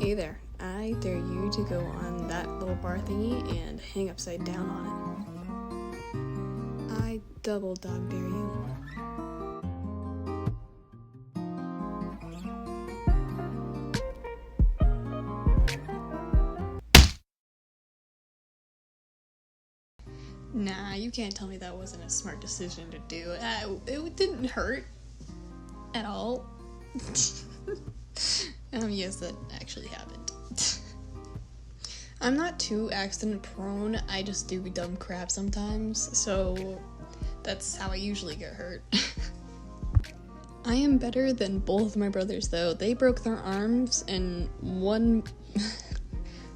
Hey there, I dare you to go on that little bar thingy and hang upside down on it. I double dog dare you. Nah, you can't tell me that wasn't a smart decision to do. It didn't hurt at all. Yes, that actually happened. I'm not too accident prone, I just do dumb crap sometimes, so that's how I usually get hurt. I am better than both of my brothers though. They broke their arms and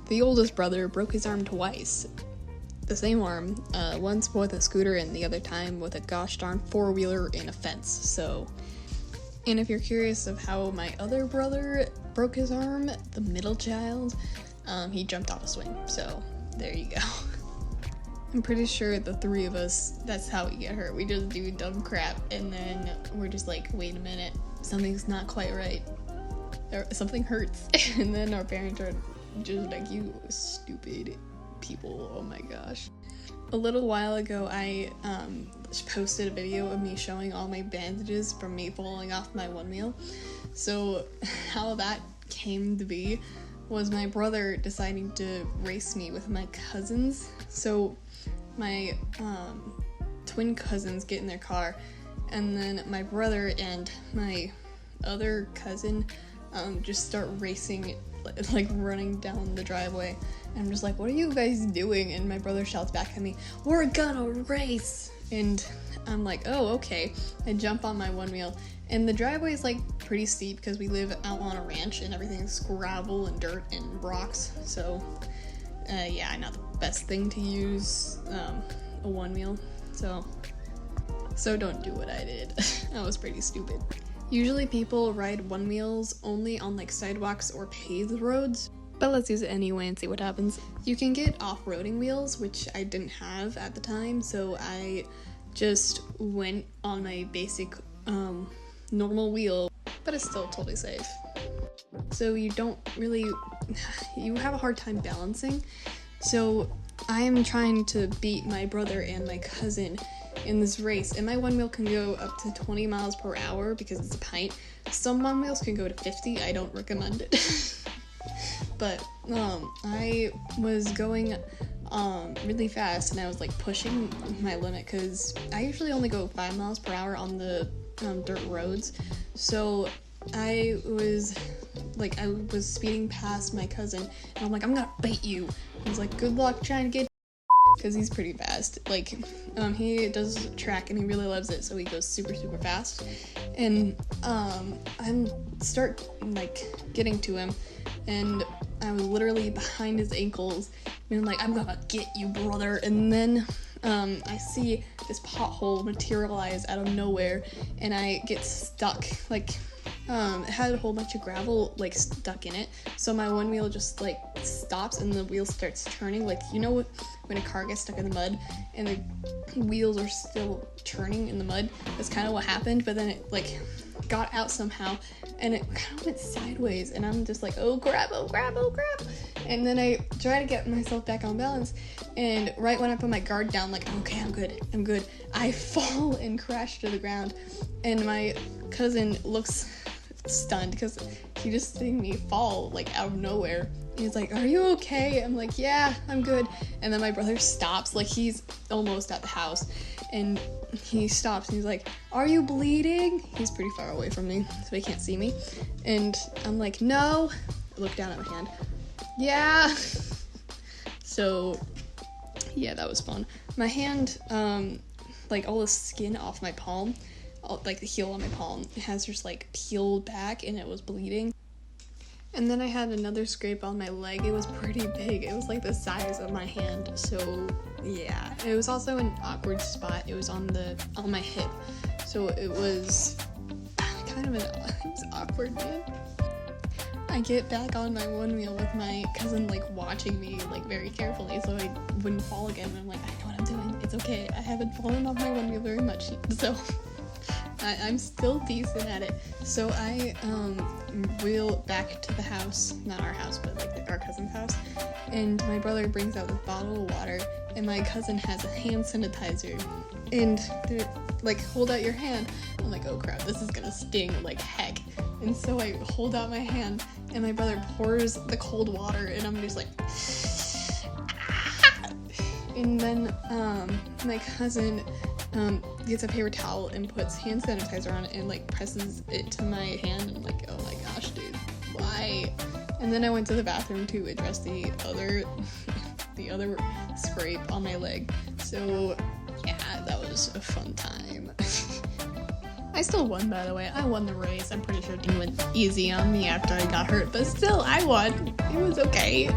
the oldest brother broke his arm twice. The same arm, once with a scooter and the other time with a gosh darn four-wheeler and a fence, so. And if you're curious of how my other brother broke his arm, the middle child, he jumped off a swing, so there you go. I'm pretty sure the three of us, that's how we get hurt. We just do dumb crap, and then we're just like, wait a minute, something's not quite right. Or something hurts, and then our parents are just like, you stupid people, oh my gosh. A little while ago, I posted a video of me showing all my bandages from me falling off my one wheel. So how that came to be was my brother deciding to race me with my cousins. So my twin cousins get in their car, and then my brother and my other cousin just start racing, like running down the driveway. And I'm just like, what are you guys doing? And my brother shouts back at me, we're gonna race! And I'm like, oh, okay. I jump on my one wheel, and the driveway is like pretty steep because we live out on a ranch and everything's gravel and dirt and rocks. So yeah, not the best thing to use a one wheel. So don't do what I did. That was pretty stupid. Usually people ride one wheels only on like sidewalks or paved roads, but let's use it anyway and see what happens. You can get off-roading wheels, which I didn't have at the time, so I just went on my basic normal wheel, but it's still totally safe. So you have a hard time balancing. So I am trying to beat my brother and my cousin in this race, and my one wheel can go up to 20 miles per hour because it's a pint. Some one wheels can go to 50, I don't recommend it. But I was going really fast, and I was like pushing my limit because I usually only go 5 miles per hour on the dirt roads. So I was speeding past my cousin, and I'm like, I'm gonna beat you. He's like, good luck trying to get, because he's pretty fast. Like, he does track and he really loves it, so he goes super fast. And I start like getting to him, and I was literally behind his ankles, and I'm like, I'm gonna get you, brother. And then I see this pothole materialize out of nowhere, and I get stuck. Like, it had a whole bunch of gravel like stuck in it, so my one wheel just like stops and the wheel starts turning. Like, you know when a car gets stuck in the mud and the wheels are still turning in the mud? That's kind of what happened, but then it like got out somehow and it kind of went sideways, and I'm just like, oh crap, and then I try to get myself back on balance, and right when I put my guard down, like, okay, I'm good, I fall and crash to the ground, and my cousin looks stunned because he just seen me fall like out of nowhere. He's like, are you okay? I'm like, yeah, I'm good. And then my brother stops, like he's almost at the house, and he stops and he's like, are you bleeding? He's pretty far away from me, so he can't see me. And I'm like, no. I look down at my hand. Yeah. So yeah, that was fun. My hand, like all the skin off my palm, like the heel on my palm, has just like peeled back and it was bleeding. And then I had another scrape on my leg. It was pretty big. It was like the size of my hand. So yeah, it was also an awkward spot. It was on my hip. So it was kind of it was awkward, man. I get back on my one wheel with my cousin like watching me like very carefully so I wouldn't fall again. And I'm like, I know what I'm doing. It's okay. I haven't fallen off my one wheel very much. So I'm still decent at it. So I wheel back to the house, not our house, but like our cousin's house, and my brother brings out this bottle of water, and my cousin has a hand sanitizer, and they're like, hold out your hand. I'm like, oh crap, this is gonna sting like heck. And so I hold out my hand, and my brother pours the cold water, and I'm just like, and then my cousin gets a paper towel and puts hand sanitizer on it and like presses it to my hand. I'm like, oh my gosh, dude, why? And then I went to the bathroom to address the other scrape on my leg. So yeah, that was a fun time. I still won, by the way. I won the race. I'm pretty sure it went easy on me after I got hurt, but still, I won. It was okay.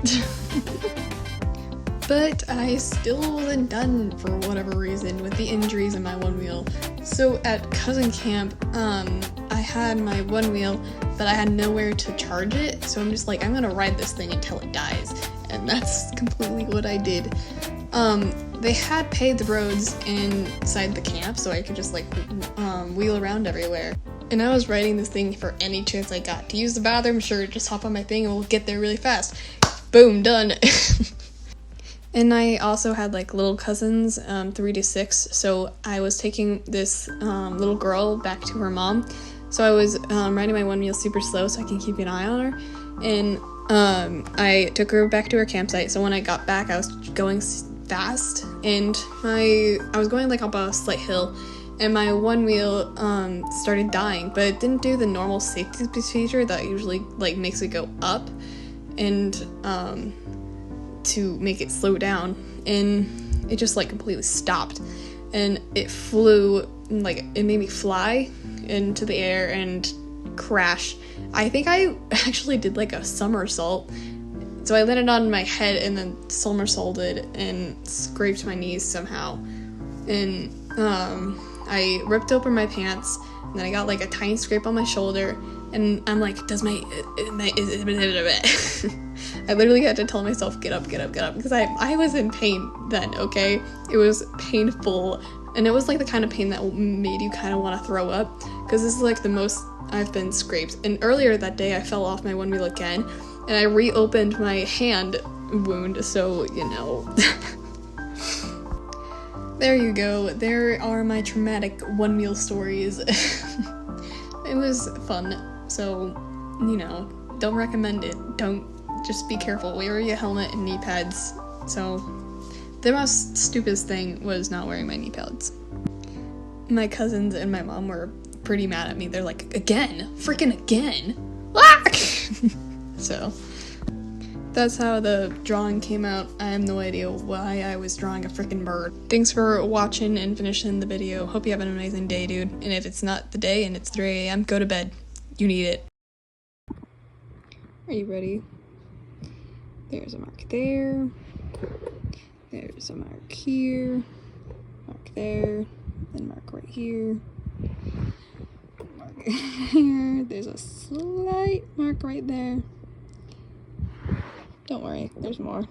But I still wasn't done for whatever reason with the injuries in my one wheel. So at cousin camp, I had my one wheel, but I had nowhere to charge it. So I'm just like, I'm gonna ride this thing until it dies. And that's completely what I did. They had paved roads inside the camp, so I could just like wheel around everywhere. And I was riding this thing for any chance I got. To use the bathroom, sure, just hop on my thing and we'll get there really fast. Boom, done. And I also had like little cousins, 3 to 6, so I was taking this little girl back to her mom. So I was riding my one wheel super slow so I can keep an eye on her. And I took her back to her campsite, so when I got back I was going fast, and I was going like up a slight hill, and my one wheel started dying, but it didn't do the normal safety procedure that usually like makes it go up and to make it slow down, and it just like completely stopped, and it flew, like it made me fly into the air and crash. I think I actually did like a somersault, so I landed on my head and then somersaulted and scraped my knees somehow, and I ripped open my pants, and then I got like a tiny scrape on my shoulder, and I'm like, I literally had to tell myself, get up, because I was in pain then, okay? It was painful, and it was like the kind of pain that made you kind of want to throw up, because this is like the most I've been scraped. And earlier that day, I fell off my one wheel again, and I reopened my hand wound, so, you know. There you go. There are my traumatic one wheel stories. It was fun, so, you know, don't recommend it. Just be careful. Wear your helmet and knee pads. So, the most stupidest thing was not wearing my knee pads. My cousins and my mom were pretty mad at me. They're like, again? Freaking again? Ah! So, that's how the drawing came out. I have no idea why I was drawing a freaking bird. Thanks for watching and finishing the video. Hope you have an amazing day, dude. And if it's not the day and it's 3 a.m., go to bed. You need it. Are you ready? There's a mark there. There's a mark here. Mark there. Then mark right here. Mark here. There's a slight mark right there. Don't worry, there's more.